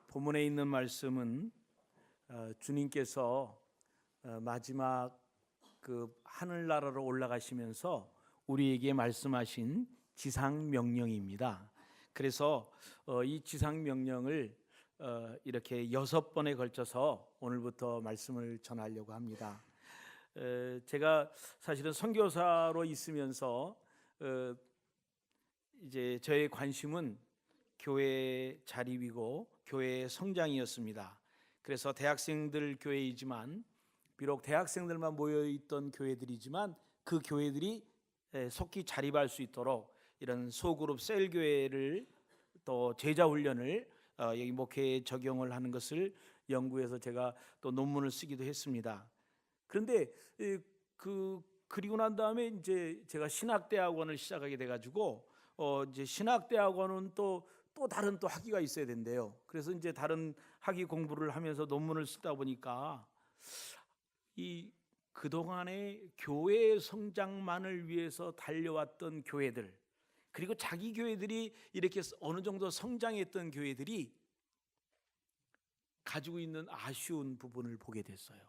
본문에 있는 말씀은 주님께서 마지막 그 하늘나라로 올라가시면서 우리에게 말씀하신 지상 명령입니다. 그래서 이 지상 명령을 이렇게 6번에 걸쳐서 오늘부터 말씀을 전하려고 합니다. 제가 사실은 선교사로 있으면서 이제 저의 관심은 교회 자립이고 교회의 성장이었습니다. 그래서 대학생들 교회이지만 비록 대학생들만 모여있던 교회들이지만 그 교회들이 속히 자립할 수 있도록 이런 소그룹 셀 교회를 또 제자 훈련을 여기 목회에 적용을 하는 것을 연구해서 제가 또 논문을 쓰기도 했습니다. 그런데 그리고 난 다음에 이제 제가 신학대학원을 시작하게 돼가지고 이제 신학대학원은 또 다른 또 학위가 있어야 된대요. 그래서 이제 다른 학위 공부를 하면서 논문을 쓰다 보니까 이 그동안의 교회의 성장만을 위해서 달려왔던 교회들, 그리고 자기 교회들이 이렇게 어느 정도 성장했던 교회들이 가지고 있는 아쉬운 부분을 보게 됐어요.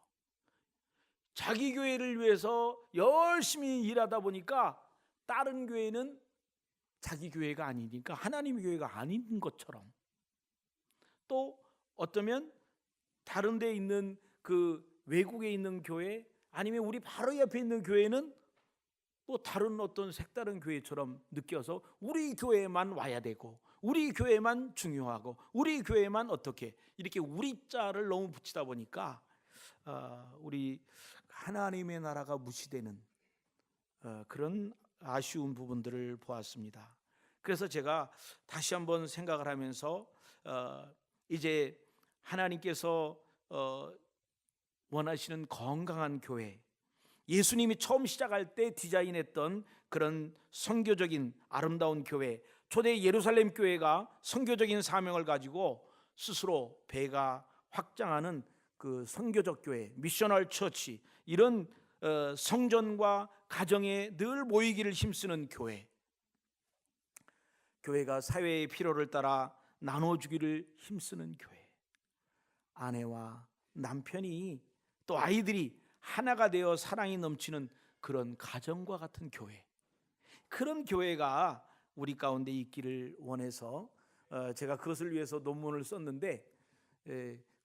자기 교회를 위해서 열심히 일하다 보니까 다른 교회는 자기 교회가 아니니까 하나님의 교회가 아닌 것처럼, 또 어쩌면 다른 데 있는 그 외국에 있는 교회, 아니면 우리 바로 옆에 있는 교회는 또 다른 어떤 색다른 교회처럼 느껴서 우리 교회만 와야 되고 우리 교회만 중요하고 우리 교회만 어떻게 이렇게 우리 자를 너무 붙이다 보니까 우리 하나님의 나라가 무시되는 그런 아쉬운 부분들을 보았습니다. 그래서 제가 다시 한번 생각을 하면서 이제 하나님께서 원하시는 건강한 교회, 예수님이 처음 시작할 때 디자인했던 그런 선교적인 아름다운 교회, 초대 예루살렘 교회가 선교적인 사명을 가지고 스스로 배가 확장하는 그 선교적 교회, 미셔널 처치, 이런 성전과 가정에 늘 모이기를 힘쓰는 교회, 교회가 사회의 필요를 따라 나눠주기를 힘쓰는 교회, 아내와 남편이 또 아이들이 하나가 되어 사랑이 넘치는 그런 가정과 같은 교회, 그런 교회가 우리 가운데 있기를 원해서 제가 그것을 위해서 논문을 썼는데,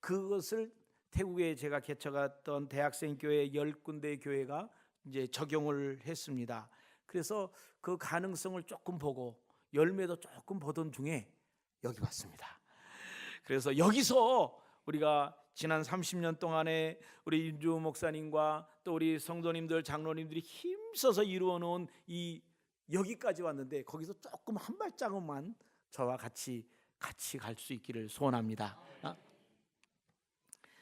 그것을 태국에 제가 개척했던 대학생 교회 10군데 교회가 이제 적용을 했습니다. 그래서 그 가능성을 조금 보고 열매도 조금 보던 중에 여기 왔습니다. 그래서 여기서 우리가 지난 30년 동안에 우리 윤주 목사님과 또 우리 성도님들, 장로님들이 힘써서 이루어 놓은 이 여기까지 왔는데, 거기서 조금 한 발자국만 저와 같이 갈 수 있기를 소원합니다.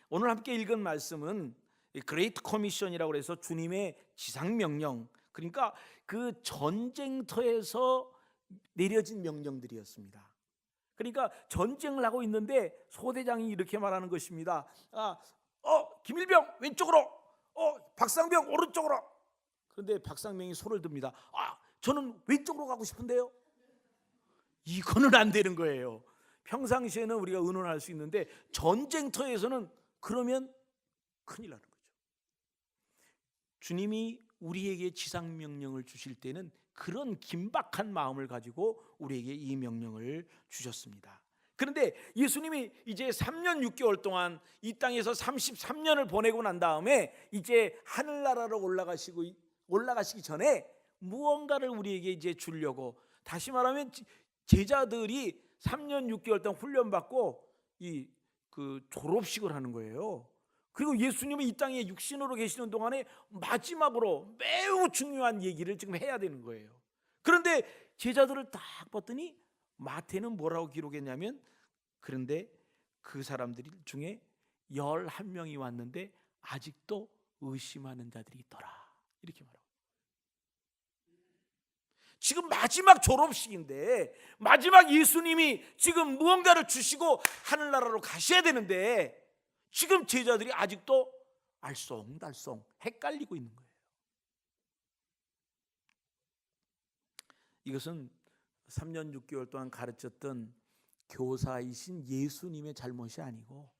오늘 함께 읽은 말씀은 그레이트 커미션이라고 해서 주님의 지상 명령, 그러니까 그 전쟁터에서 내려진 명령들이었습니다. 그러니까 전쟁을 하고 있는데 소대장이 이렇게 말하는 것입니다. 김일병 왼쪽으로, 박상병 오른쪽으로. 그런데 박상병이 손을 듭니다. 저는 왼쪽으로 가고 싶은데요. 이거는 안 되는 거예요. 평상시에는 우리가 의논할 수 있는데 전쟁터에서는 그러면 큰일 나는 거죠. 주님이 우리에게 지상 명령을 주실 때는 그런 긴박한 마음을 가지고 우리에게 이 명령을 주셨습니다. 그런데 예수님이 이제 3년 6개월 동안 이 땅에서 33년을 보내고 난 다음에 이제 하늘나라로 올라가시기 전에 무언가를 우리에게 이제 주려고, 다시 말하면 제자들이 3년 6개월 동안 훈련받고 그 졸업식을 하는 거예요. 그리고 예수님이 이 땅에 육신으로 계시는 동안에 마지막으로 매우 중요한 얘기를 지금 해야 되는 거예요. 그런데 제자들을 딱 봤더니 마태는 뭐라고 기록했냐면, 그런데 그 사람들 중에 11명이 왔는데 아직도 의심하는 자들이 있더라, 이렇게 말하고. 지금 마지막 졸업식인데, 마지막 예수님이 지금 무언가를 주시고 하늘나라로 가셔야 되는데 지금 제자들이 아직도 알쏭달쏭 헷갈리고 있는 거예요. 이것은 3년 6개월 동안 가르쳤던 교사이신 예수님의 잘못이 아니고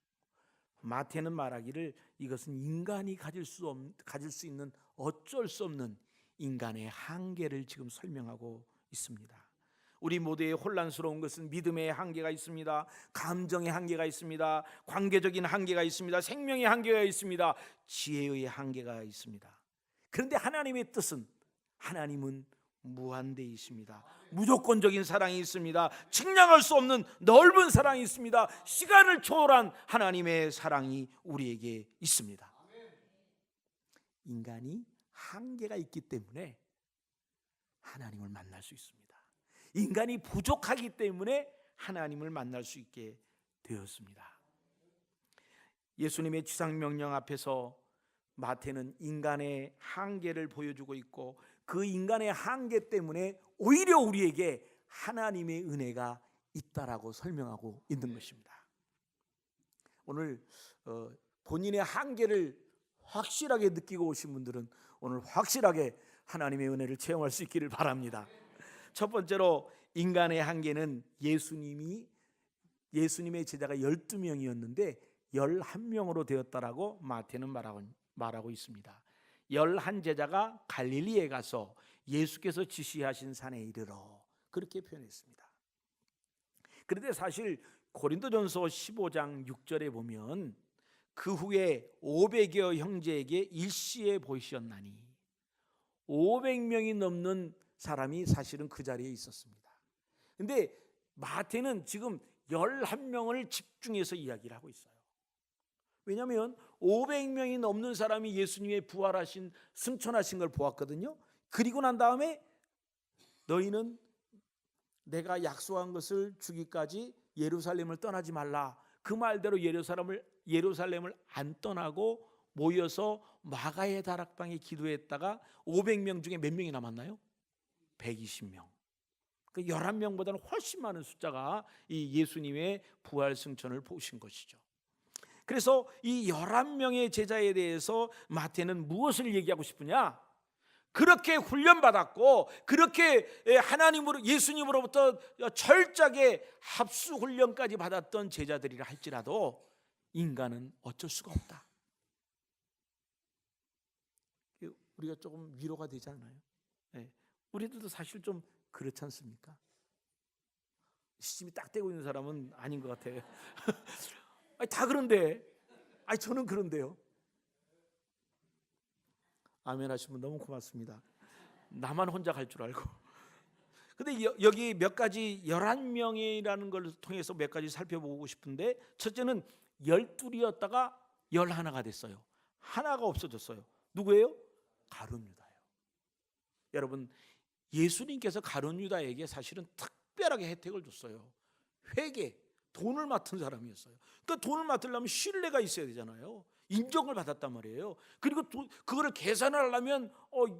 마태는 말하기를 이것은 인간이 가질 수 있는 어쩔 수 없는 인간의 한계를 지금 설명하고 있습니다. 우리 모두의 혼란스러운 것은 믿음의 한계가 있습니다. 감정의 한계가 있습니다. 관계적인 한계가 있습니다. 생명의 한계가 있습니다. 지혜의 한계가 있습니다. 그런데 하나님의 뜻은, 하나님은 무한대이십니다. 무조건적인 사랑이 있습니다. 측량할 수 없는 넓은 사랑이 있습니다. 시간을 초월한 하나님의 사랑이 우리에게 있습니다. 인간이 한계가 있기 때문에 하나님을 만날 수 있습니다. 인간이 부족하기 때문에 하나님을 만날 수 있게 되었습니다. 예수님의 지상명령 앞에서 마태는 인간의 한계를 보여주고 있고, 그 인간의 한계 때문에 오히려 우리에게 하나님의 은혜가 있다라고 설명하고 있는 것입니다. 오늘 본인의 한계를 확실하게 느끼고 오신 분들은 오늘 확실하게 하나님의 은혜를 체험할 수 있기를 바랍니다. 첫 번째로, 인간의 한계는 예수님의 제자가 12명이었는데 11명으로 되었다라고 마태는 말하고 있습니다. 11제자가 갈릴리에 가서 예수께서 지시하신 산에 이르러, 그렇게 표현했습니다. 그런데 사실 고린도전서 15장 6절에 보면 그 후에 500여 형제에게 일시에 보이셨나니, 500명이 넘는 사람이 사실은 그 자리에 있었습니다. 근데 마태는 지금 11명을 집중해서 이야기를 하고 있어요. 왜냐하면 500명이 넘는 사람이 예수님의 부활하신, 승천하신 걸 보았거든요. 그리고 난 다음에 너희는 내가 약속한 것을 주기까지 예루살렘을 떠나지 말라, 그 말대로 예루살렘을 안 떠나고 모여서 마가의 다락방에 기도했다가 500명 중에 몇 명이 남았나요? 120명. 그 11명보다는 훨씬 많은 숫자가 이 예수님의 부활 승천을 보신 것이죠. 그래서 이 11명의 제자에 대해서 마태는 무엇을 얘기하고 싶으냐? 그렇게 훈련받았고, 그렇게 예수님으로부터 철저하게 합수 훈련까지 받았던 제자들이라 할지라도 인간은 어쩔 수가 없다. 우리가 조금 위로가 되지 않나요? 네. 우리들도 사실 좀 그렇지 않습니까? 시침이 딱 떼고 있는 사람은 아닌 것 같아요. 아니, 다 그런데, 저는 그런데요. 아멘 하시면 너무 고맙습니다. 나만 혼자 갈 줄 알고. 근데 여기 몇 가지 11명이라는 걸 통해서 몇 가지 살펴보고 싶은데, 첫째는 12이었다가 11가 됐어요. 하나가 없어졌어요. 누구예요? 가룟 유다예요. 여러분, 예수님께서 가룟 유다에게 사실은 특별하게 혜택을 줬어요. 회계, 돈을 맡은 사람이었어요. 그러니까 돈을 맡으려면 신뢰가 있어야 되잖아요. 인정을 받았단 말이에요. 그리고 그거를 계산하려면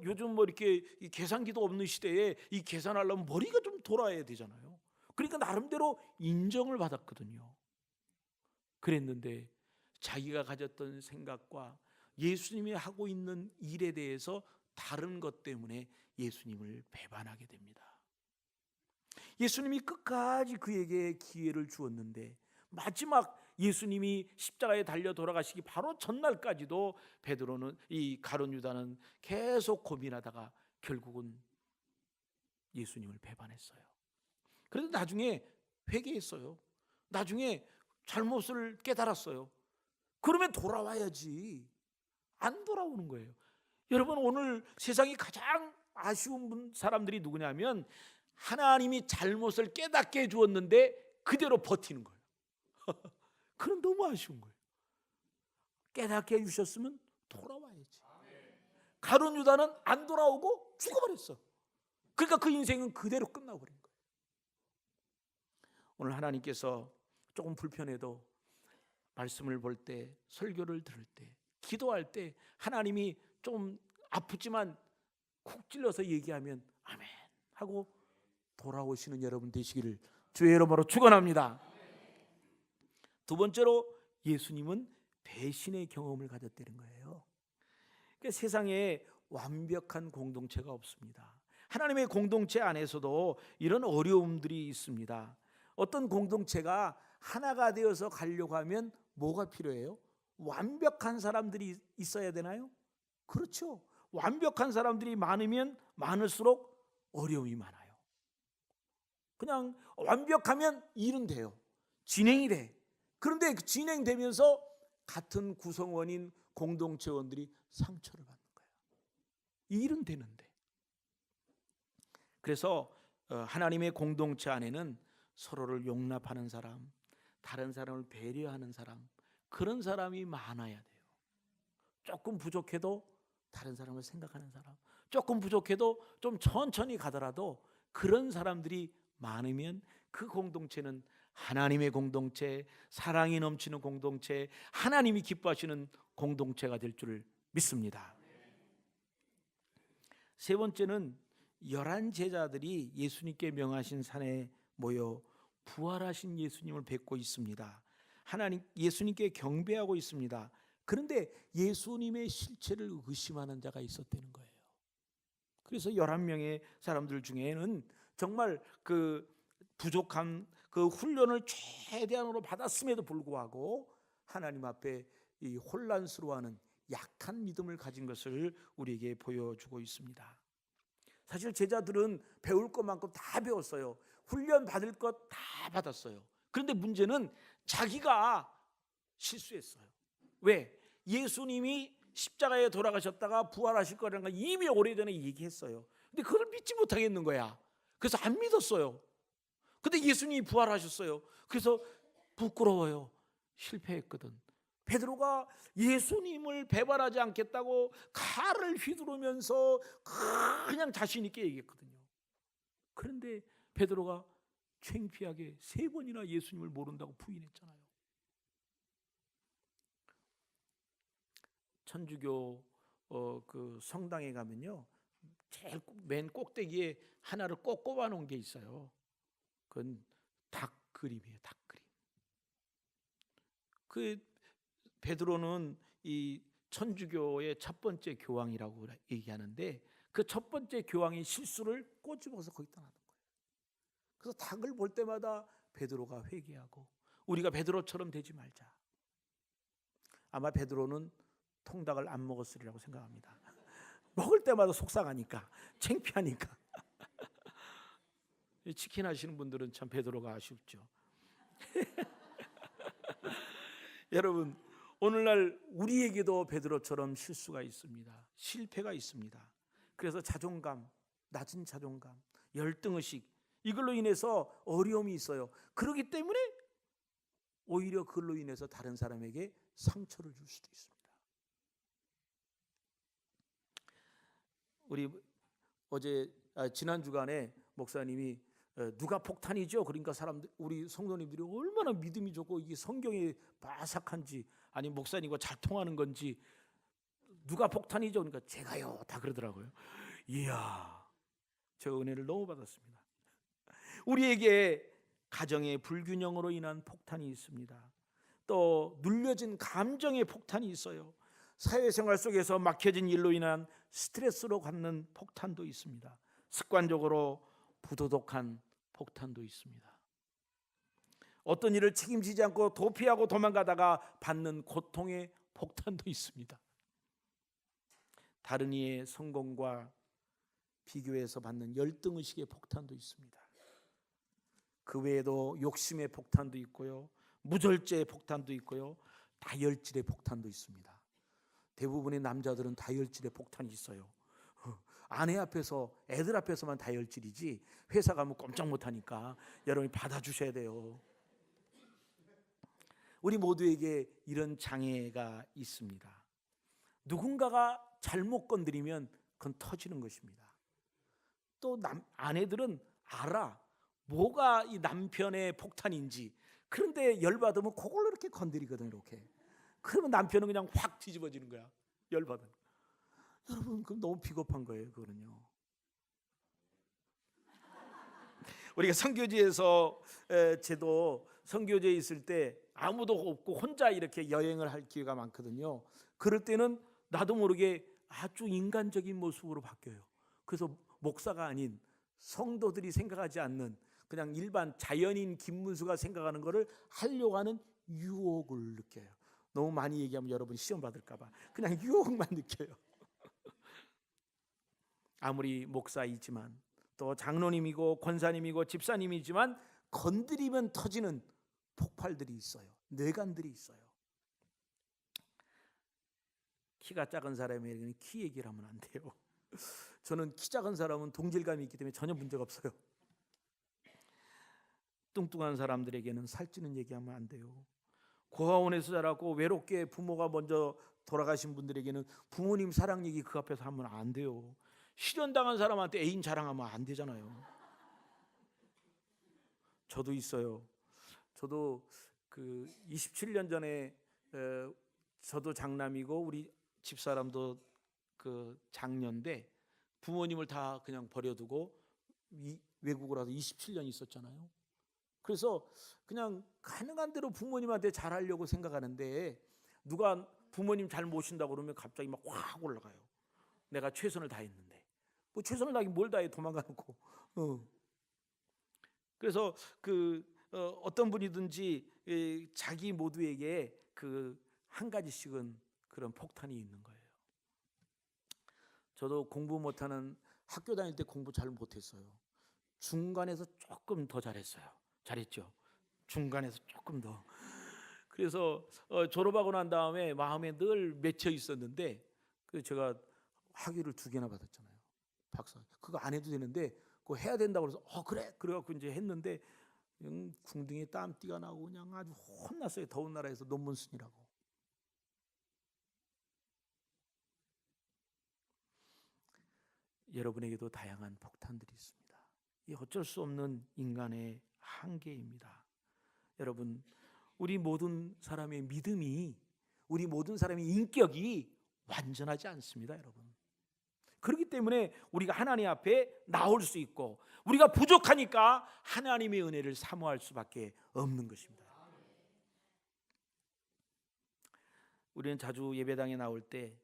요즘 뭐 이렇게 계산기도 없는 시대에 이 계산하려면 머리가 좀 돌아야 되잖아요. 그러니까 나름대로 인정을 받았거든요. 그랬는데 자기가 가졌던 생각과 예수님이 하고 있는 일에 대해서 다른 것 때문에 예수님을 배반하게 됩니다. 예수님이 끝까지 그에게 기회를 주었는데, 마지막 예수님이 십자가에 달려 돌아가시기 바로 전날까지도 베드로는, 이 가룟 유다는 계속 고민하다가 결국은 예수님을 배반했어요. 그래도 나중에 회개했어요. 나중에 잘못을 깨달았어요. 그러면 돌아와야지. 안 돌아오는 거예요. 여러분, 오늘 세상이 가장 아쉬운 사람들이 누구냐면, 하나님이 잘못을 깨닫게 해주었는데 그대로 버티는 거예요. 그건 너무 아쉬운 거예요. 깨닫게 해주셨으면 돌아와야지. 가룟 유다는 안 돌아오고 죽어버렸어. 그러니까 그 인생은 그대로 끝나버린 거예요. 오늘 하나님께서 조금 불편해도 말씀을 볼 때, 설교를 들을 때, 기도할 때 하나님이 좀 아프지만 콕 찔러서 얘기하면 아멘 하고 돌아오시는 여러분 되시기를 주의 이름으로 축원합니다. 두 번째로, 예수님은 배신의 경험을 가졌다는 거예요. 그러니까 세상에 완벽한 공동체가 없습니다. 하나님의 공동체 안에서도 이런 어려움들이 있습니다. 어떤 공동체가 하나가 되어서 가려고 하면 뭐가 필요해요? 완벽한 사람들이 있어야 되나요? 그렇죠. 완벽한 사람들이 많으면 많을수록 어려움이 많아요. 그냥 완벽하면 일은 돼요. 진행이 돼. 그런데 진행되면서 같은 구성원인 공동체원들이 상처를 받는 거예요. 일은 되는데. 그래서 하나님의 공동체 안에는 서로를 용납하는 사람, 다른 사람을 배려하는 사람, 그런 사람이 많아야 돼요. 조금 부족해도 다른 사람을 생각하는 사람, 조금 부족해도 좀 천천히 가더라도 그런 사람들이 많으면 그 공동체는 하나님의 공동체, 사랑이 넘치는 공동체, 하나님이 기뻐하시는 공동체가 될 줄 믿습니다. 세 번째는 11 제자들이 예수님께 명하신 산에 모여 부활하신 예수님을 뵙고 있습니다. 하나님 예수님께 경배하고 있습니다. 그런데 예수님의 실체를 의심하는 자가 있었다는 거예요. 그래서 11명의 사람들 중에는 정말 그 부족한 그 훈련을 최대한으로 받았음에도 불구하고 하나님 앞에 이 혼란스러워하는 약한 믿음을 가진 것을 우리에게 보여주고 있습니다. 사실 제자들은 배울 것만큼 다 배웠어요. 훈련 받을 것 다 받았어요. 그런데 문제는 자기가 실수했어요. 왜? 예수님이 십자가에 돌아가셨다가 부활하실 거라는 걸 이미 오래전에 얘기했어요. 근데 그걸 믿지 못하겠는 거야. 그래서 안 믿었어요. 근데 예수님이 부활하셨어요. 그래서 부끄러워요. 실패했거든. 베드로가 예수님을 배반하지 않겠다고 칼을 휘두르면서 그냥 자신 있게 얘기했거든요. 그런데 베드로가 창피하게 3번이나 예수님을 모른다고 부인했잖아요. 천주교 그 성당에 가면요, 제일 맨 꼭대기에 하나를 꼭 꼽아 놓은 게 있어요. 그건 닭 그림이에요. 닭 그림. 그 베드로는 이 천주교의 첫 번째 교황이라고 얘기하는데 그 첫 번째 교황이 실수를 꼬집어서 거기다 놔둔 거예요. 그래서 닭을 볼 때마다 베드로가 회개하고 우리가 베드로처럼 되지 말자. 아마 베드로는 통닭을 안 먹었으리라고 생각합니다. 먹을 때마다 속상하니까, 창피하니까. 치킨 하시는 분들은 참 베드로가 아쉽죠. 여러분, 오늘날 우리에게도 베드로처럼 실수가 있습니다. 실패가 있습니다. 그래서 자존감, 낮은 자존감, 열등의식, 이걸로 인해서 어려움이 있어요. 그렇기 때문에 오히려 그걸로 인해서 다른 사람에게 상처를 줄 수도 있습니다. 우리 지난 주간에 목사님이 누가 폭탄이죠? 그러니까 사람들, 우리 성도님들이 얼마나 믿음이 좋고 이게 성경이 바삭한지, 아니 목사님과 잘 통하는 건지, 누가 폭탄이죠? 그러니까 제가요, 다 그러더라고요. 이야, 저 은혜를 너무 받았습니다. 우리에게 가정의 불균형으로 인한 폭탄이 있습니다. 또 눌려진 감정의 폭탄이 있어요. 사회생활 속에서 막혀진 일로 인한 스트레스로 갖는 폭탄도 있습니다. 습관적으로 부도덕한 폭탄도 있습니다. 어떤 일을 책임지지 않고 도피하고 도망가다가 받는 고통의 폭탄도 있습니다. 다른 이의 성공과 비교해서 받는 열등의식의 폭탄도 있습니다. 그 외에도 욕심의 폭탄도 있고요, 무절제의 폭탄도 있고요, 다혈질의 폭탄도 있습니다. 대부분의 남자들은 다혈질의 폭탄이 있어요. 아내 앞에서, 애들 앞에서만 다혈질이지 회사 가면 꼼짝 못하니까 여러분이 받아주셔야 돼요. 우리 모두에게 이런 장애가 있습니다. 누군가가 잘못 건드리면 그건 터지는 것입니다. 또 아내들은 알아, 뭐가 이 남편의 폭탄인지. 그런데 열받으면 그걸로 이렇게 건드리거든, 이렇게. 그러면 남편은 그냥 확 뒤집어지는 거야, 열받은. 여러분, 그럼 너무 비겁한 거예요, 그거는요. 우리가 선교지에서 제도 선교지에 있을 때 아무도 없고 혼자 이렇게 여행을 할 기회가 많거든요. 그럴 때는 나도 모르게 아주 인간적인 모습으로 바뀌어요. 그래서 목사가 아닌 성도들이 생각하지 않는 그냥 일반 자연인 김문수가 생각하는 거를 하려고 하는 유혹을 느껴요. 너무 많이 얘기하면 여러분이 시험 받을까 봐 그냥 유혹만 느껴요. 아무리 목사이지만 또 장로님이고 권사님이고 집사님이지만 건드리면 터지는 폭발들이 있어요. 뇌관들이 있어요. 키가 작은 사람에게는 키 얘기를 하면 안 돼요. 저는 키 작은 사람은 동질감이 있기 때문에 전혀 문제가 없어요. 뚱뚱한 사람들에게는 살찌는 얘기하면 안 돼요. 고아원에서 자라고 외롭게 부모가 먼저 돌아가신 분들에게는 부모님 사랑 얘기 그 앞에서 하면 안 돼요. 실연당한 사람한테 애인 자랑하면 안 되잖아요. 저도 있어요. 저도 그 27년 전에 저도 장남이고 우리 집사람도 그 장녀인데 부모님을 다 그냥 버려두고 외국을 와서 27년 있었잖아요. 그래서 그냥 가능한 대로 부모님한테 잘하려고 생각하는데 누가 부모님 잘 모신다고 그러면 갑자기 막 확 올라가요. 내가 최선을 다했는데 뭐 최선을 다하긴 뭘 다해 도망가놓고. 그래서 어떤 분이든지 자기 모두에게 그 한 가지씩은 그런 폭탄이 있는 거예요. 저도 공부 못하는 학교 다닐 때 공부 잘 못했어요. 중간에서 조금 더 잘했어요. 잘했죠. 중간에서 조금 더. 그래서 졸업하고 난 다음에 마음에 늘 맺혀 있었는데 제가 학위를 2개나 받았잖아요. 박사. 그거 안 해도 되는데 그거 해야 된다고 그래서 그래. 그래갖고 이제 했는데 궁둥이에 땀띠가 나고 그냥 아주 혼났어요. 더운 나라에서 논문 쓰느라고. 여러분에게도 다양한 폭탄들이 있습니다. 이 어쩔 수 없는 인간의 한계입니다. 여러분, 우리 모든 사람의 믿음이, 우리 모든 사람의 인격이 완전하지 않습니다, 여러분. 그렇기 때문에 우리가 하나님 앞에 나올 수 있고 우리가 부족하니까 하나님의 은혜를 사모할 수밖에 없는 것입니다. 우리는 자주 예배당에 나올 때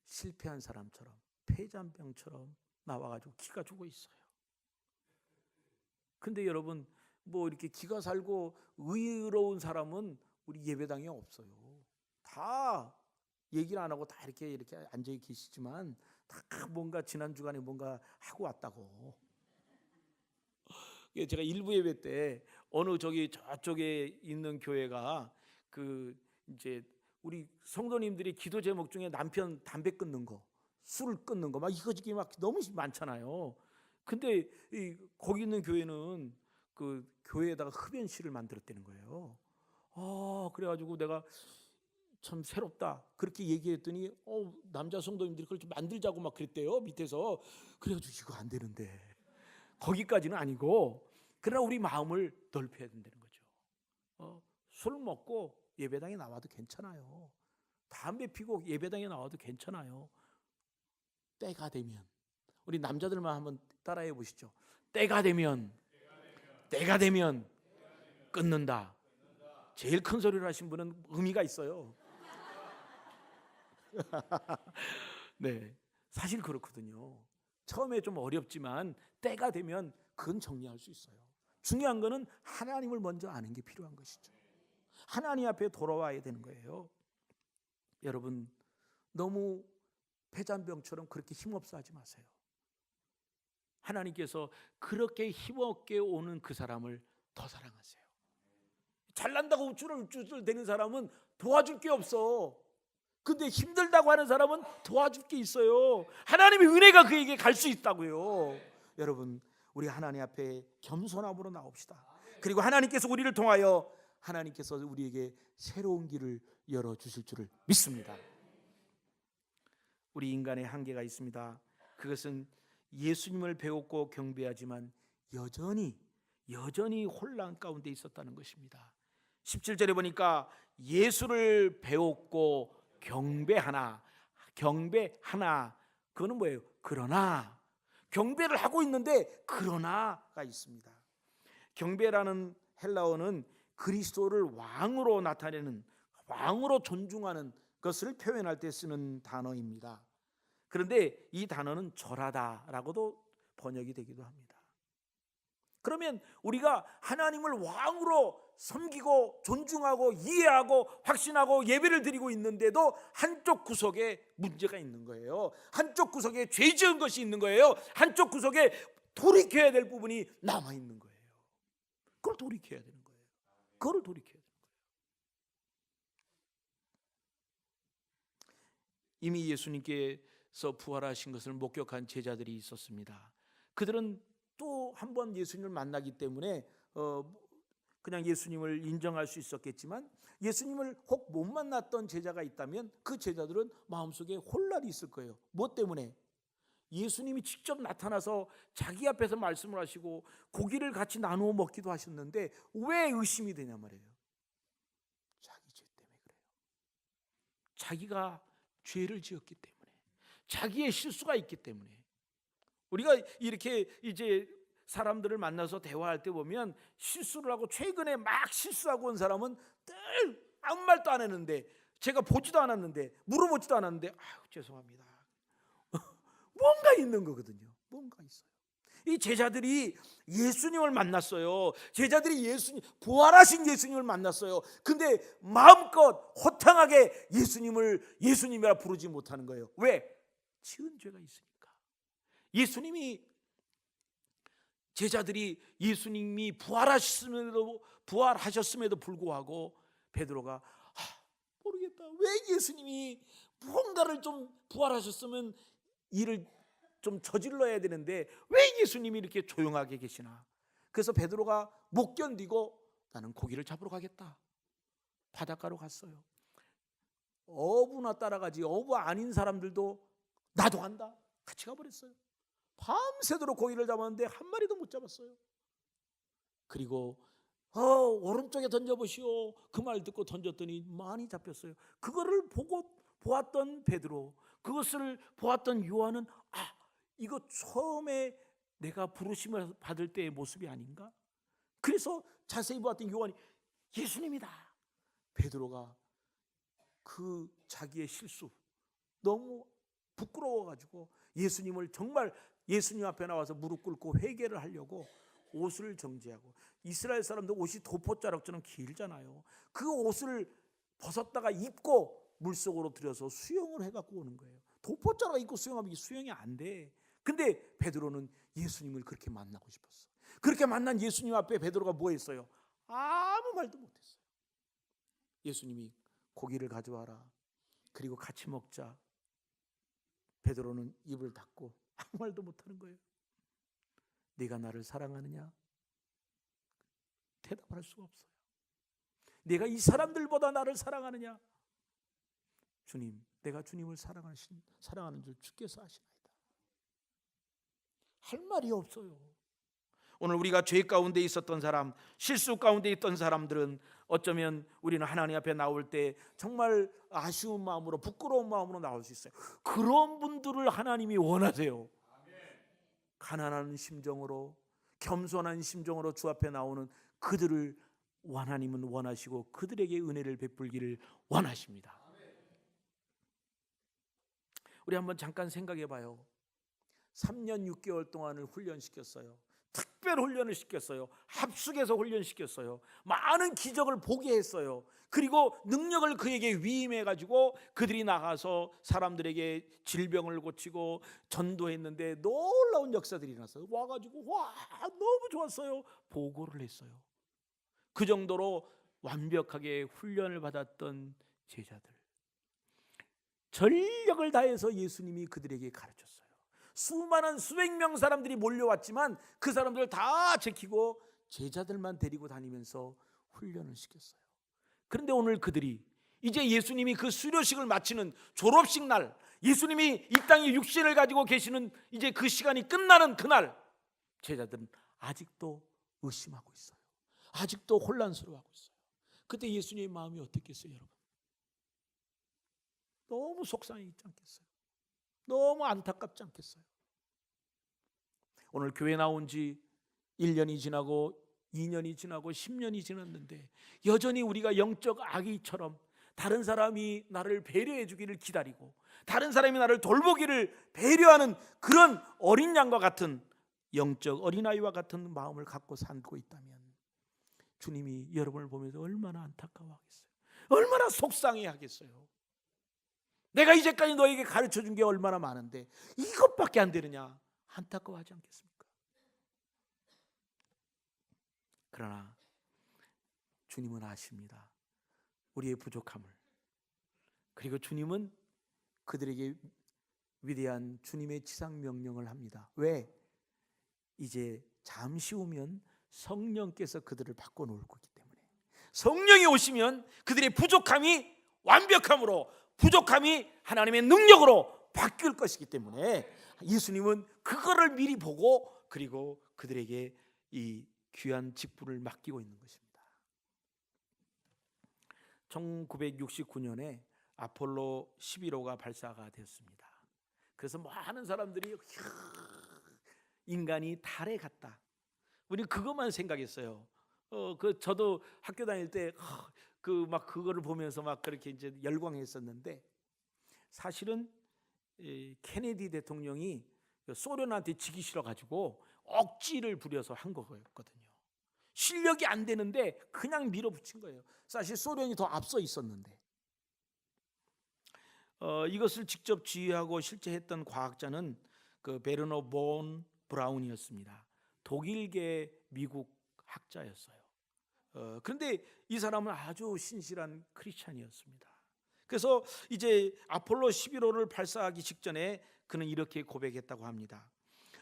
실패한 사람처럼 폐잔병처럼 나와가지고 기가 죽어 있어요. 근데 여러분 뭐 이렇게 기가 살고 의로운 사람은 우리 예배당에 없어요. 다 얘기를 안 하고 다 이렇게 앉아 계시지만 다 뭔가 지난 주간에 뭔가 하고 왔다고. 제가 일부 예배 때 어느 저쪽에 있는 교회가 이제 우리 성도님들이 기도 제목 중에 남편 담배 끊는 거, 술을 끊는 거 막 이거저기 막 너무 많잖아요. 근데 거기 있는 교회는 그 교회에다가 흡연실을 만들었다는 거예요. 그래가지고 내가 참 새롭다 그렇게 얘기했더니 남자 성도님들이 그걸 좀 만들자고 막 그랬대요 밑에서. 그래가지고 이거 안 되는데 거기까지는 아니고 그러나 우리 마음을 넓혀야 된다는 거죠. 술 먹고 예배당에 나와도 괜찮아요. 담배 피고 예배당에 나와도 괜찮아요. 때가 되면 우리 남자들만 한번 따라해 보시죠. 때가 되면 끊는다. 제일 큰 소리를 하신 분은 의미가 있어요. 네, 사실 그렇거든요. 처음에 좀 어렵지만 때가 되면 그건 정리할 수 있어요. 중요한 거는 하나님을 먼저 아는 게 필요한 것이죠. 하나님 앞에 돌아와야 되는 거예요. 여러분 너무 폐잔병처럼 그렇게 힘없어 하지 마세요. 하나님께서 그렇게 힘없게 오는 그 사람을 더 사랑하세요. 잘난다고 우쭐우쭐 대는 사람은 도와줄 게 없어. 근데 힘들다고 하는 사람은 도와줄 게 있어요. 하나님의 은혜가 그에게 갈 수 있다고요. 여러분 우리 하나님 앞에 겸손함으로 나옵시다. 그리고 하나님께서 우리를 통하여 하나님께서 우리에게 새로운 길을 열어주실 줄을 믿습니다. 우리 인간의 한계가 있습니다. 그것은 예수님을 배웠고 경배하지만 여전히 혼란 가운데 있었다는 것입니다. 17절에 보니까 예수를 배웠고 경배하나 그거는 뭐예요? 그러나 경배를 하고 있는데 그러나가 있습니다. 경배라는 헬라어는 그리스도를 왕으로 나타내는, 왕으로 존중하는 것을 표현할 때 쓰는 단어입니다. 그런데 이 단어는 절하다라고도 번역이 되기도 합니다. 그러면 우리가 하나님을 왕으로 섬기고 존중하고 이해하고 확신하고 예배를 드리고 있는데도 한쪽 구석에 문제가 있는 거예요. 한쪽 구석에 죄 지은 것이 있는 거예요. 한쪽 구석에 돌이켜야 될 부분이 남아 있는 거예요. 그걸 돌이켜야 되는 거예요. 그걸 돌이켜야 되는 거예요. 이미 예수님께서 부활하신 것을 목격한 제자들이 있었습니다. 그들은 또 한 번 예수님을 만나기 때문에 그냥 예수님을 인정할 수 있었겠지만, 예수님을 혹 못 만났던 제자가 있다면 그 제자들은 마음속에 혼란이 있을 거예요. 뭐 때문에? 예수님이 직접 나타나서 자기 앞에서 말씀을 하시고 고기를 같이 나누어 먹기도 하셨는데 왜 의심이 되냐 말이에요. 자기 죄 때문에 그래요. 자기가 죄를 지었기 때문에, 자기의 실수가 있기 때문에. 우리가 이렇게 이제 사람들을 만나서 대화할 때 보면 실수를 하고 최근에 막 실수하고 온 사람은 늘 아무 말도 안 했는데, 제가 보지도 않았는데 물어보지도 않았는데 아유 죄송합니다. 뭔가 있는 거거든요. 뭔가 있어요. 이 제자들이 예수님을 만났어요. 제자들이 부활하신 예수님을 만났어요. 근데 마음껏 호탕하게 예수님을 예수님이라 부르지 못하는 거예요. 왜? 지은 죄가 있으니까. 제자들이 예수님이 부활하셨음에도 불구하고 베드로가 모르겠다. 왜 예수님이 무언가를 좀 부활하셨으면 일을 좀 저질러야 되는데 왜 예수님이 이렇게 조용하게 계시나? 그래서 베드로가 못 견디고 나는 고기를 잡으러 가겠다. 바닷가로 갔어요. 어부나 따라가지 어부 아닌 사람들도 나도 간다. 같이 가버렸어요. 밤새도록 고기를 잡았는데 한 마리도 못 잡았어요. 그리고 오른쪽에 던져보시오. 그 말 듣고 던졌더니 많이 잡혔어요. 그거를 보았던 베드로, 그것을 보았던 요한은 이거 처음에 내가 부르심을 받을 때의 모습이 아닌가? 그래서 자세히 보았던 요한이 예수님이다. 베드로가 그 자기의 실수 너무 부끄러워가지고 예수님을 정말 예수님 앞에 나와서 무릎 꿇고 회개를 하려고 옷을 정지하고, 이스라엘 사람들 옷이 도포자락처럼 길잖아요. 그 옷을 벗었다가 입고 물속으로 들여서 수영을 해갖고 오는 거예요. 도포자락 입고 수영하면 이게 수영이 안 돼. 근데 베드로는 예수님을 그렇게 만나고 싶었어. 그렇게 만난 예수님 앞에 베드로가 뭐 했어요? 아무 말도 못했어요. 예수님이 고기를 가져와라. 그리고 같이 먹자. 베드로는 입을 닫고 아무 말도 못하는 거예요. 네가 나를 사랑하느냐? 대답할 수가 없어요. 네가 이 사람들보다 나를 사랑하느냐? 주님, 내가 주님을 사랑하는 줄 주께서 아시나이다. 할 말이 없어요. 오늘 우리가 죄 가운데 있었던 사람, 실수 가운데 있던 사람들은 어쩌면 우리는 하나님 앞에 나올 때 정말 아쉬운 마음으로, 부끄러운 마음으로 나올 수 있어요. 그런 분들을 하나님이 원하세요. 가난한 심정으로, 겸손한 심정으로 주 앞에 나오는 그들을 하나님은 원하시고 그들에게 은혜를 베풀기를 원하십니다. 우리 한번 잠깐 생각해 봐요. 3년 6개월 동안을 훈련시켰어요. 특별 훈련을 시켰어요. 합숙해서 훈련시켰어요. 많은 기적을 보게 했어요. 그리고 능력을 그에게 위임해가지고 그들이 나가서 사람들에게 질병을 고치고 전도했는데 놀라운 역사들이 일어났어요. 와가지고 너무 좋았어요. 보고를 했어요. 그 정도로 완벽하게 훈련을 받았던 제자들, 전력을 다해서 예수님이 그들에게 가르쳤어요. 수많은 수백 명 사람들이 몰려왔지만 그 사람들을 다 제키고 제자들만 데리고 다니면서 훈련을 시켰어요. 그런데 오늘 그들이 이제 예수님이 그 수료식을 마치는 졸업식 날, 예수님이 이 땅에 육신을 가지고 계시는 이제 그 시간이 끝나는 그날, 제자들은 아직도 의심하고 있어요. 아직도 혼란스러워하고 있어요. 그때 예수님의 마음이 어떻겠어요, 여러분? 너무 속상하지 않겠어요? 너무 안타깝지 않겠어요? 오늘 교회 나온 지 1년이 지나고 2년이 지나고 10년이 지났는데 여전히 우리가 영적 아기처럼 다른 사람이 나를 배려해 주기를 기다리고 다른 사람이 나를 돌보기를 배려하는 그런 어린 양과 같은 영적 어린아이와 같은 마음을 갖고 살고 있다면 주님이 여러분을 보면서 얼마나 안타까워하겠어요. 얼마나 속상해하겠어요. 내가 이제까지 너에게 가르쳐준 게 얼마나 많은데 이것밖에 안 되느냐, 안타까워하지 않겠습니까? 그러나 주님은 아십니다, 우리의 부족함을. 그리고 주님은 그들에게 위대한 주님의 지상 명령을 합니다. 왜? 이제 잠시 후면 성령께서 그들을 바꿔놓을 거기 때문에. 성령이 오시면 그들의 부족함이 완벽함으로, 부족함이 하나님의 능력으로 바뀔 것이기 때문에 예수님은 그거를 미리 보고 그리고 그들에게 이 귀한 직분을 맡기고 있는 것입니다. 1969년에 아폴로 11호가 발사가 됐습니다. 그래서 많은 사람들이 인간이 달에 갔다. 우리 그것만 생각했어요. 저도 학교 다닐 때 막 그거를 보면서 막 그렇게 이제 열광했었는데, 사실은 케네디 대통령이 소련한테 지기 싫어 가지고 억지를 부려서 한 거거든요. 실력이 안 되는데 그냥 밀어붙인 거예요. 사실 소련이 더 앞서 있었는데. 이것을 직접 지휘하고 실제 했던 과학자는 그 베르너 본 브라운이었습니다. 독일계 미국 학자였어요. 그런데 이 사람은 아주 신실한 크리스찬이었습니다. 그래서 이제 아폴로 11호를 발사하기 직전에 그는 이렇게 고백했다고 합니다.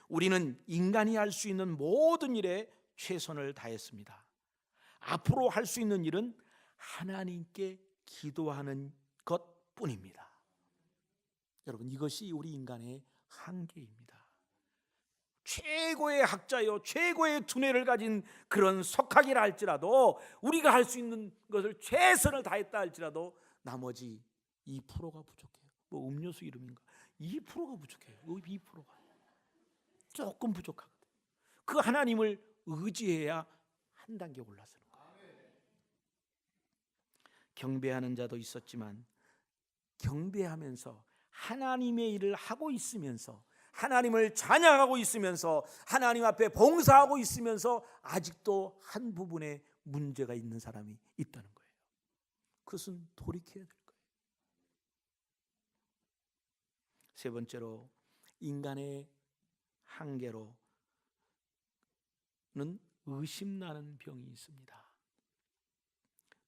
우리는 인간이 할 수 있는 모든 일에 최선을 다했습니다. 앞으로 할 수 있는 일은 하나님께 기도하는 것뿐입니다. 여러분, 이것이 우리 인간의 한계입니다. 최고의 학자요, 최고의 두뇌를 가진 그런 석학이라 할지라도, 우리가 할 수 있는 것을 최선을 다했다 할지라도 나머지 2%가 부족해요. 뭐 음료수 이름인가? 2%가 부족해요. 2%가 조금 부족하거든요. 그 하나님을 의지해야 한 단계 올라서는 거예요. 경배하는 자도 있었지만 경배하면서 하나님의 일을 하고 있으면서, 하나님을 찬양하고 있으면서, 하나님 앞에 봉사하고 있으면서 아직도 한 부분에 문제가 있는 사람이 있다는 거예요. 그것은 돌이켜야 될 거예요. 세 번째로, 인간의 한계로는 의심나는 병이 있습니다.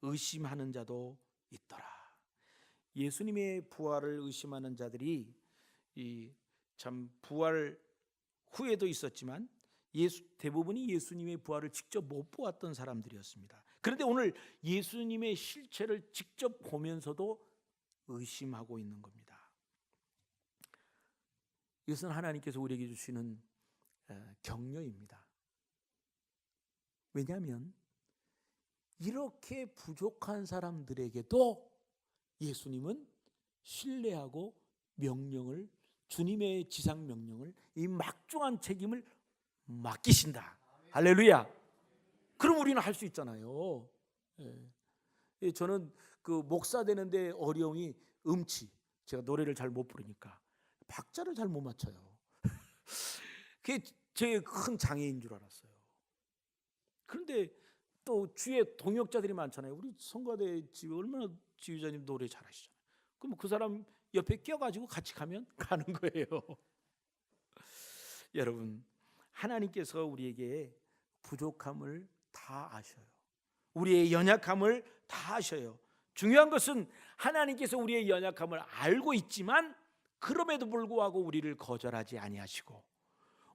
의심하는 자도 있더라. 예수님의 부활을 의심하는 자들이 참 부활 후에도 있었지만 대부분이 예수님의 부활을 직접 못 보았던 사람들이었습니다. 그런데 오늘 예수님의 실체를 직접 보면서도 의심하고 있는 겁니다. 이것은 하나님께서 우리에게 주시는 격려입니다. 왜냐하면 이렇게 부족한 사람들에게도 예수님은 신뢰하고 명령을, 주님의 지상 명령을, 이 막중한 책임을 맡기신다. 할렐루야. 그럼 우리는 할 수 있잖아요. 저는 그 목사 되는데 어려움이 음치. 제가 노래를 잘 못 부르니까 박자를 잘 못 맞춰요. 그게 제 큰 장애인 줄 알았어요. 그런데 또 주위에 동역자들이 많잖아요. 우리 성가대 집에 얼마나 지휘자님 노래 잘하시잖아요. 그럼 그 사람 옆에 껴가지고 같이 가면 가는 거예요. 여러분, 하나님께서 우리에게 부족함을 다 아셔요. 우리의 연약함을 다 아셔요. 중요한 것은 하나님께서 우리의 연약함을 알고 있지만 그럼에도 불구하고 우리를 거절하지 아니하시고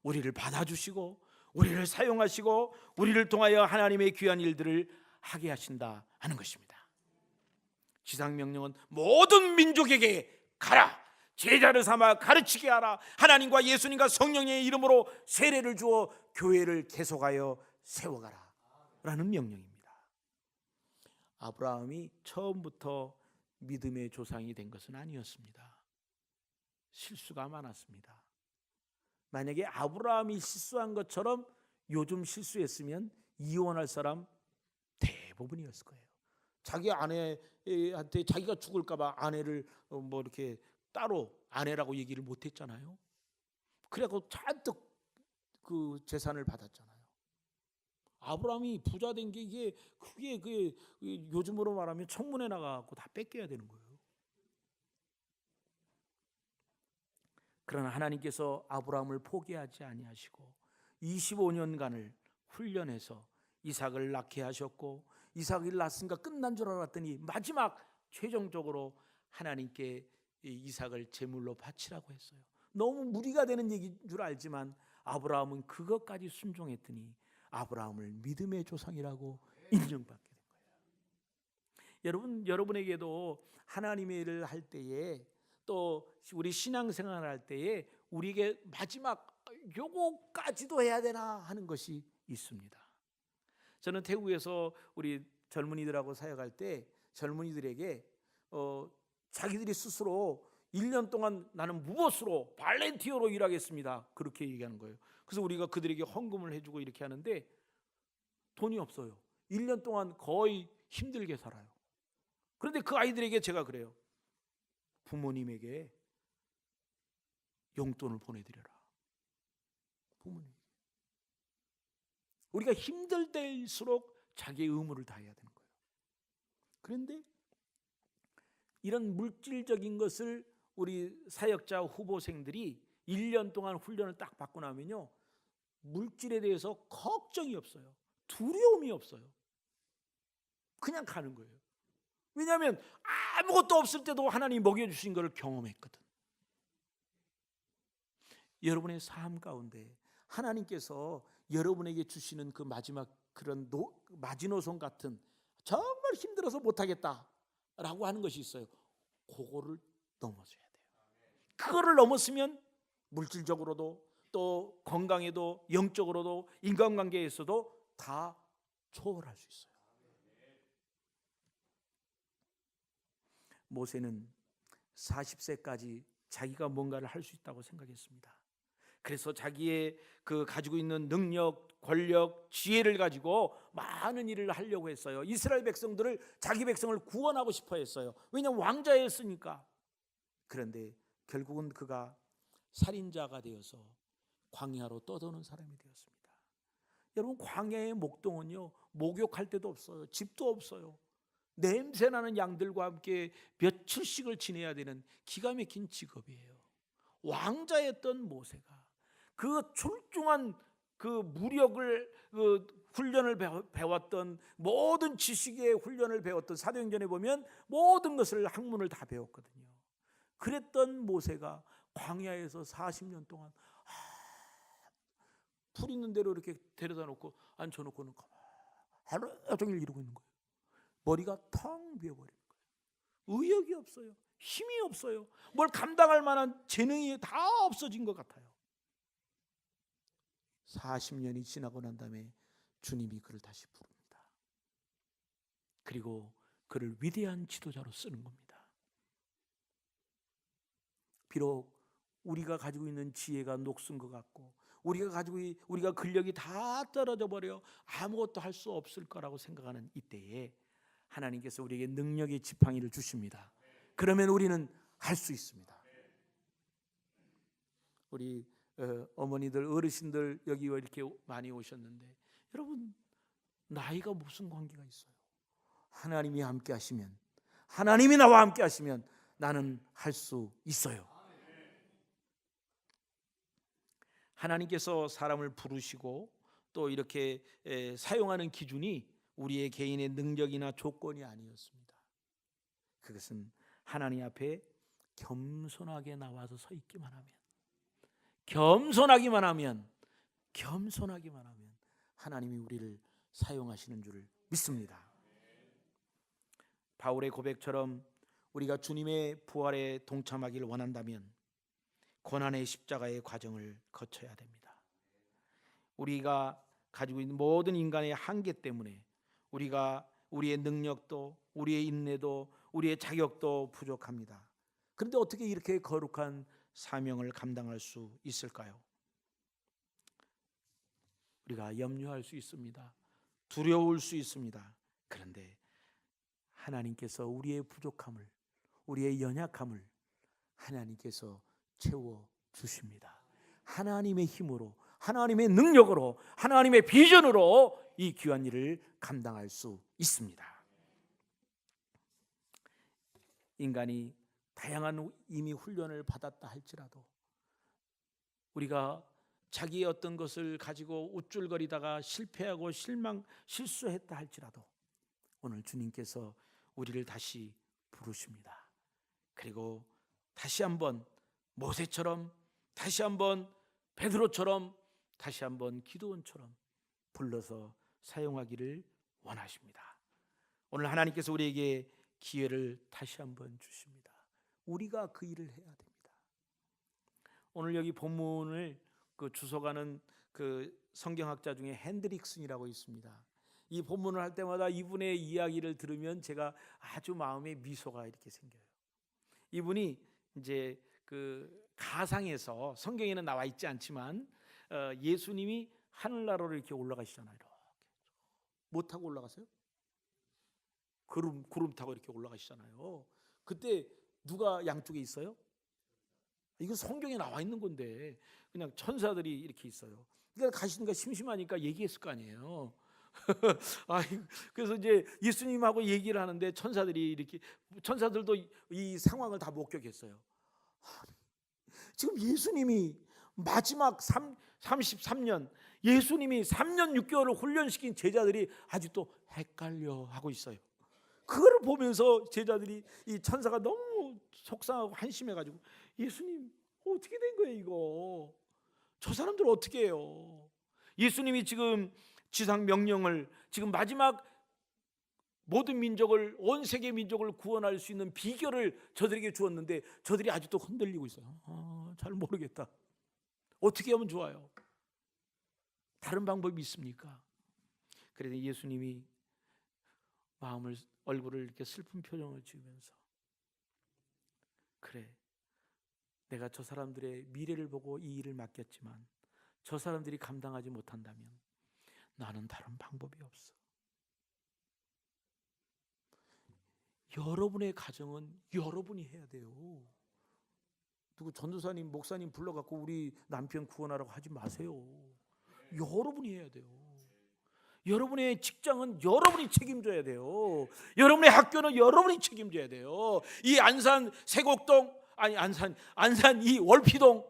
우리를 받아주시고 우리를 사용하시고 우리를 통하여 하나님의 귀한 일들을 하게 하신다 하는 것입니다. 지상명령은 모든 민족에게 가라, 제자를 삼아 가르치게 하라, 하나님과 예수님과 성령의 이름으로 세례를 주어 교회를 계속하여 세워가라 라는 명령입니다. 아브라함이 처음부터 믿음의 조상이 된 것은 아니었습니다. 실수가 많았습니다. 만약에 아브라함이 실수한 것처럼 요즘 실수했으면 이혼할 사람 대부분이었을 거예요. 자기 아내한테 자기가 죽을까 봐 아내를 뭐 이렇게 따로 아내라고 얘기를 못 했잖아요. 그래갖고 잔뜩 그 재산을 받았잖아요. 아브라함이 부자 된 게 이게 그게 요즘으로 말하면 청문회 나가고 다 뺏겨야 되는 거예요. 그러나 하나님께서 아브라함을 포기하지 아니하시고 25년간을 훈련해서 이삭을 낳게 하셨고, 이삭을 낳았으니까 끝난 줄 알았더니 마지막 최종적으로 하나님께 이삭을 제물로 바치라고 했어요. 너무 무리가 되는 얘기인 줄 알지만 아브라함은 그것까지 순종했더니 아브라함을 믿음의 조상이라고 인정받게 된 거예요. 여러분에게도 하나님의 일을 할 때에, 또 우리 신앙생활을 할 때에 우리에게 마지막 요거까지도 해야 되나 하는 것이 있습니다. 저는 태국에서 우리 젊은이들하고 사역할 때 젊은이들에게 자기들이 스스로 1년 동안 나는 무보스로 발렌티어로 일하겠습니다, 그렇게 얘기하는 거예요. 그래서 우리가 그들에게 헌금을 해주고 이렇게 하는데 돈이 없어요. 1년 동안 거의 힘들게 살아요. 그런데 그 아이들에게 제가 그래요. 부모님에게 용돈을 보내드려라. 부모님. 우리가 힘들 때일수록 자기의 의무를 다해야 되는 거예요. 그런데 이런 물질적인 것을 우리 사역자 후보생들이 1년 동안 훈련을 딱 받고 나면요, 물질에 대해서 걱정이 없어요. 두려움이 없어요. 그냥 가는 거예요. 왜냐하면 아무것도 없을 때도 하나님이 먹여주신 것을 경험했거든. 여러분의 삶 가운데 하나님께서 여러분에게 주시는 그 마지막 그런 마지노선 같은, 정말 힘들어서 못하겠다라고 하는 것이 있어요. 그거를 넘어서야 돼요. 그거를 넘었으면 물질적으로도 또 건강에도 영적으로도 인간관계에서도 다 초월할 수 있어요. 모세는 40세까지 자기가 뭔가를 할 수 있다고 생각했습니다. 그래서 자기의 그 가지고 있는 능력, 권력, 지혜를 가지고 많은 일을 하려고 했어요. 이스라엘 백성들을, 자기 백성을 구원하고 싶어 했어요. 왜냐하면 왕자였으니까. 그런데 결국은 그가 살인자가 되어서 광야로 떠도는 사람이 되었습니다. 여러분, 광야의 목동은요, 목욕할 데도 없어요. 집도 없어요. 냄새나는 양들과 함께 며칠씩을 지내야 되는 기가 막힌 직업이에요. 왕자였던 모세가 그 출중한 그 무력을, 훈련을 배웠던, 모든 지식의 훈련을 배웠던, 사도행전에 보면 모든 것을 학문을 다 배웠거든요. 그랬던 모세가 광야에서 40년 동안 풀 있는 대로 이렇게 데려다 놓고 앉혀놓고는 하루 종일 이러고 있는 거예요. 머리가 텅 비어버리는 거예요. 의욕이 없어요. 힘이 없어요. 뭘 감당할 만한 재능이 다 없어진 것 같아요. 40년이 지나고 난 다음에 주님이 그를 다시 부릅니다. 그리고 그를 위대한 지도자로 쓰는 겁니다. 비록 우리가 가지고 있는 지혜가 녹슨 것 같고, 우리가 근력이 다 떨어져 버려 아무것도 할 수 없을 거라고 생각하는 이때에 하나님께서 우리에게 능력의 지팡이를 주십니다. 그러면 우리는 할 수 있습니다. 우리 어머니들, 어르신들 여기 이렇게 많이 오셨는데, 여러분, 나이가 무슨 관계가 있어요? 하나님이 함께 하시면, 하나님이 나와 함께 하시면 나는 할 수 있어요. 하나님께서 사람을 부르시고 또 이렇게 사용하는 기준이 우리의 개인의 능력이나 조건이 아니었습니다. 그것은 하나님 앞에 겸손하게 나와서 서 있기만 하면, 겸손하기만 하면 하나님이 우리를 사용하시는 줄을 믿습니다. 바울의 고백처럼 우리가 주님의 부활에 동참하기를 원한다면 고난의 십자가의 과정을 거쳐야 됩니다. 우리가 가지고 있는 모든 인간의 한계 때문에 우리의 능력도, 우리의 인내도, 우리의 자격도 부족합니다. 그런데 어떻게 이렇게 거룩한 사명을 감당할 수 있을까요? 우리가 염려할 수 있습니다. 두려울 수 있습니다. 그런데 하나님께서 우리의 부족함을, 우리의 연약함을 하나님께서 채워 주십니다. 하나님의 힘으로, 하나님의 능력으로, 하나님의 비전으로 이 귀한 일을 감당할 수 있습니다. 인간이 다양한 이미 훈련을 받았다 할지라도 우리가 자기의 어떤 것을 가지고 우쭐거리다가 실패하고 실수했다 할지라도 오늘 주님께서 우리를 다시 부르십니다. 그리고 다시 한번 모세처럼, 다시 한번 베드로처럼, 다시 한번 기드온처럼 불러서 사용하기를 원하십니다. 오늘 하나님께서 우리에게 기회를 다시 한번 주십니다. 우리가 그 일을 해야 됩니다. 오늘 여기 본문을 주석하는 그 성경학자 중에 핸드릭슨이라고 있습니다. 이 본문을 할 때마다 이분의 이야기를 들으면 제가 아주 마음에 미소가 이렇게 생겨요. 이분이 이제 그 가상에서, 성경에는 나와 있지 않지만 예수님이 하늘나라로 이렇게 올라가시잖아요. 이렇게 뭐 타고 올라가세요? 구름 타고 이렇게 올라가시잖아요. 그때 누가 양쪽에 있어요? 이거 성경에 나와 있는 건데 그냥 천사들이 이렇게 있어요. 그러니까 가시니까 심심하니까 얘기했을 거 아니에요. 그래서 이제 예수님하고 얘기를 하는데 천사들도 이 상황을 다 목격했어요. 지금 예수님이 마지막 33년, 예수님이 3년 6개월을 훈련시킨 제자들이 아직도 헷갈려 하고 있어요. 그걸 보면서 제자들이, 이 천사가 너무 속상하고 한심해가지고, 예수님 어떻게 된 거예요 이거? 저 사람들 어떻게 해요? 예수님이 지금 지상 명령을, 지금 마지막 모든 민족을, 온 세계 민족을 구원할 수 있는 비결을 저들에게 주었는데 저들이 아직도 흔들리고 있어요. 잘 모르겠다. 어떻게 하면 좋아요? 다른 방법이 있습니까? 그래서 예수님이 얼굴을 이렇게 슬픈 표정을 지으면서, 그래, 내가 저 사람들의 미래를 보고 이 일을 맡겼지만 저 사람들이 감당하지 못한다면 나는 다른 방법이 없어. 여러분의 가정은 여러분이 해야 돼요. 누구 전도사님, 목사님 불러갖고 우리 남편 구원하라고 하지 마세요. 여러분이 해야 돼요. 여러분의 직장은 여러분이 책임져야 돼요. 여러분의 학교는 여러분이 책임져야 돼요. 이 안산 세곡동, 아니 안산 이 월피동,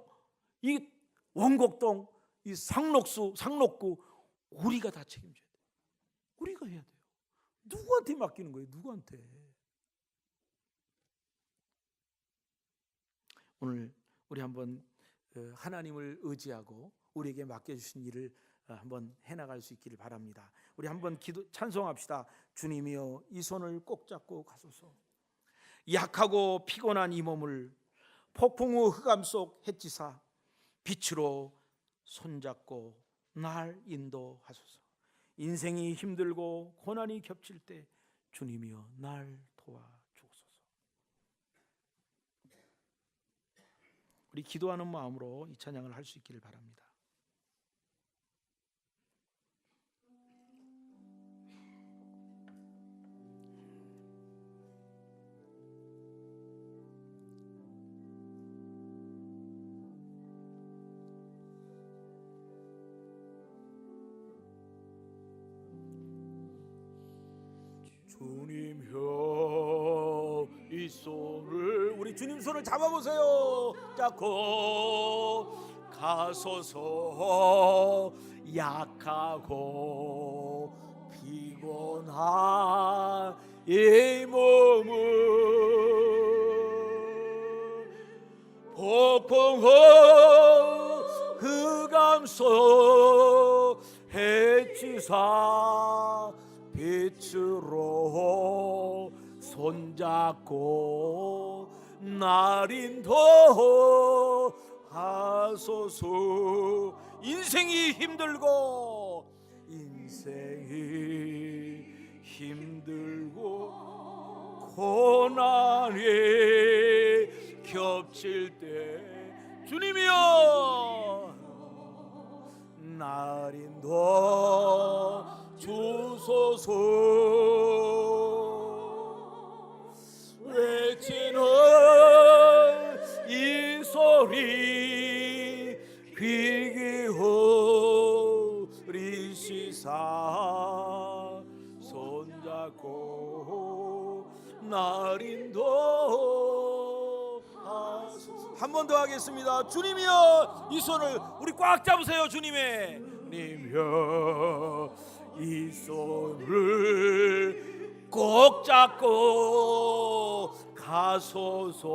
이 원곡동, 이 상록구 우리가 다 책임져야 돼요. 우리가 해야 돼요. 누구한테 맡기는 거예요? 누구한테? 오늘 우리 한번 하나님을 의지하고 우리에게 맡겨주신 일을 한번 해나갈 수 있기를 바랍니다. 우리 한번 찬송합시다. 주님이여 이 손을 꼭 잡고 가소서. 약하고 피곤한 이 몸을 폭풍 후 흑암 속 햇지사 빛으로 손잡고 날 인도하소서. 인생이 힘들고 고난이 겹칠 때 주님이여 날 도와주소서. 우리 기도하는 마음으로 이 찬양을 할 수 있기를 바랍니다. 주님여 이 손을, 우리 주님 손을 잡아보세요. 잡고 가소서. 약하고 피곤한 이 몸을 폭풍 후 흑암 속 햇지사 빛으로 손잡고 날 인도하소서. 인생이 힘들고 고난이 겹칠 때 주님이여 날 인도주소서. 외치는 이 소리 귀 기울여 날 인도하소서. 한 번 더 하겠습니다. 주님이여, 이 손을 우리 꽉 잡으세요. 주님의 주님이여, 이 손을 꼭 잡고 가소서.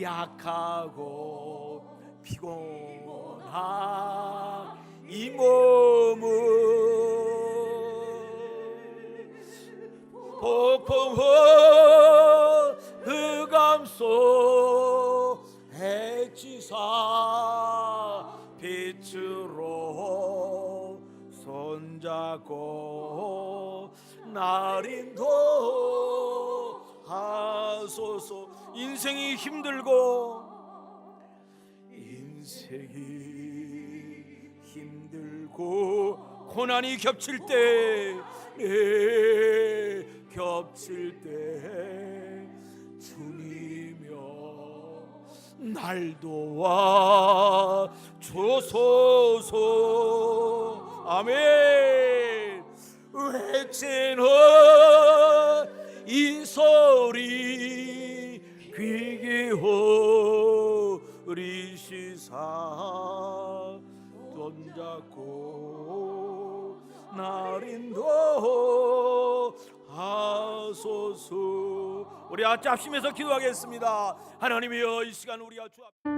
약하고 피곤한 이 몸을 폭풍 흑암 속에 지사 빛으로 손잡고 날 인도하소서. 인생이 힘들고 고난이 겹칠 때 주님이여 날 도와 주소서. 아멘. 외치는 이 소리 귀기 호리시사 손잡고 날 인도하소서. 우리 합심해서 기도하겠습니다. 하나님이여, 이 시간 우리가 주 앞에